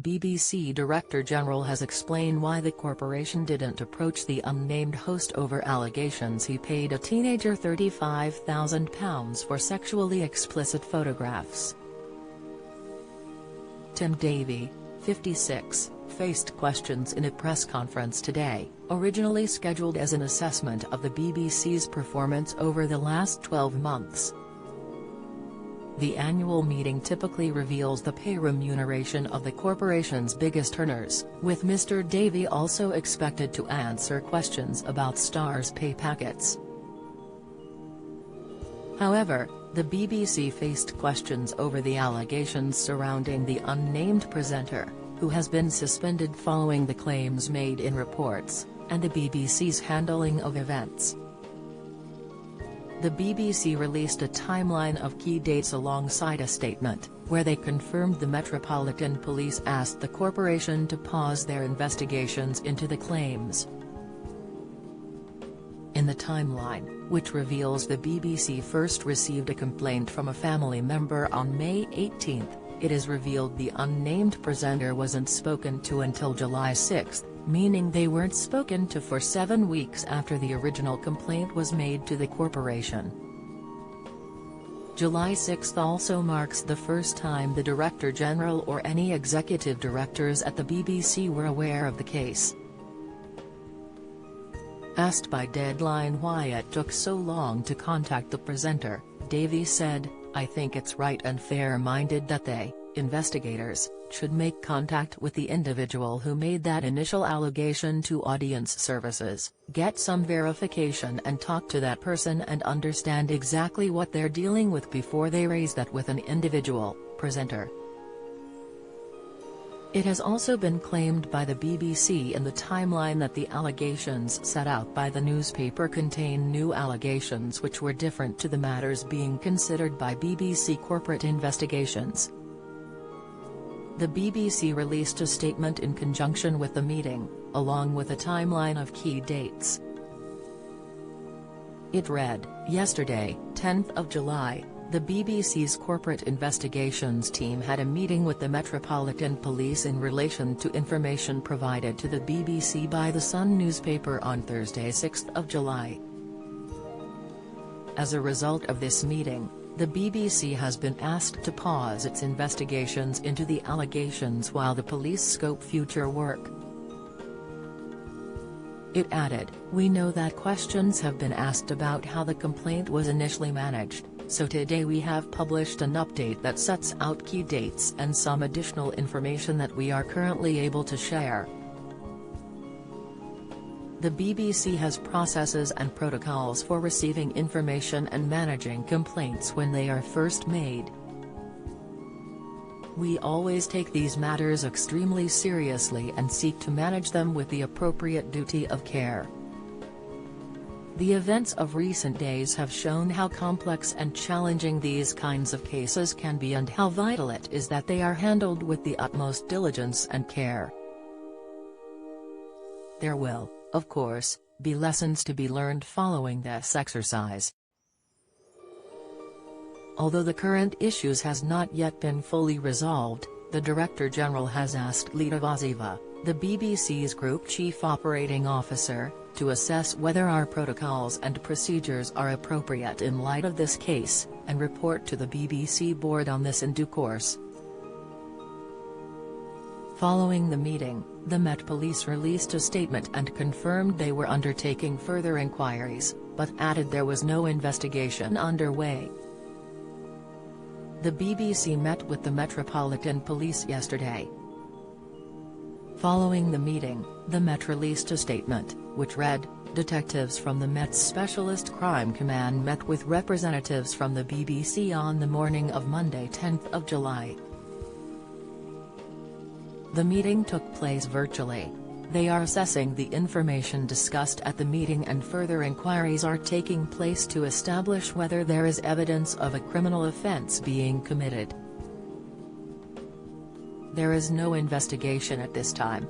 BBC Director General has explained why the corporation didn't approach the unnamed host over allegations he paid a teenager £35,000 for sexually explicit photographs. Tim Davie, 56, faced questions in a press conference today, originally scheduled as an assessment of the BBC's performance over the last 12 months. The annual meeting typically reveals the pay remuneration of the corporation's biggest earners, with Mr. Davie also expected to answer questions about stars' pay packets. However, the BBC faced questions over the allegations surrounding the unnamed presenter, who has been suspended following the claims made in reports, and the BBC's handling of events. The BBC released a timeline of key dates alongside a statement, where they confirmed the Metropolitan Police asked the corporation to pause their investigations into the claims. In the timeline, which reveals the BBC first received a complaint from a family member on May 18, it is revealed the unnamed presenter wasn't spoken to until July 6, meaning they weren't spoken to for 7 weeks after the original complaint was made to the corporation. July 6 also marks the first time the Director General or any executive directors at the BBC were aware of the case. Asked by Deadline why it took so long to contact the presenter, Davie said, "I think it's right and fair-minded that they, investigators, should make contact with the individual who made that initial allegation to Audience Services, get some verification and talk to that person and understand exactly what they're dealing with before they raise that with an individual presenter." It has also been claimed by the BBC in the timeline that the allegations set out by the newspaper contain new allegations which were different to the matters being considered by BBC corporate investigations. The BBC released a statement in conjunction with the meeting, along with a timeline of key dates. It read, "Yesterday, 10th of July, the BBC's corporate investigations team had a meeting with the Metropolitan Police in relation to information provided to the BBC by the Sun newspaper on Thursday 6th of July. As a result of this meeting, the BBC has been asked to pause its investigations into the allegations while the police scope future work." It added, "We know that questions have been asked about how the complaint was initially managed, so today we have published an update that sets out key dates and some additional information that we are currently able to share." The BBC has processes and protocols for receiving information and managing complaints when they are first made. "We always take these matters extremely seriously and seek to manage them with the appropriate duty of care. The events of recent days have shown how complex and challenging these kinds of cases can be and how vital it is that they are handled with the utmost diligence and care. There will, of course, be lessons to be learned following this exercise. Although the current issues has not yet been fully resolved, the Director General has asked Lita Vaziva, the BBC's Group Chief Operating Officer, to assess whether our protocols and procedures are appropriate in light of this case, and report to the BBC board on this in due course. Following the meeting, the Met Police released a statement and confirmed they were undertaking further inquiries, but added there was no investigation underway. The BBC met with the Metropolitan Police yesterday. Following the meeting, the Met released a statement, which read, "Detectives from the Met's Specialist Crime Command met with representatives from the BBC on the morning of Monday 10th of July. The meeting took place virtually. They are assessing the information discussed at the meeting and further inquiries are taking place to establish whether there is evidence of a criminal offence being committed. There is no investigation at this time."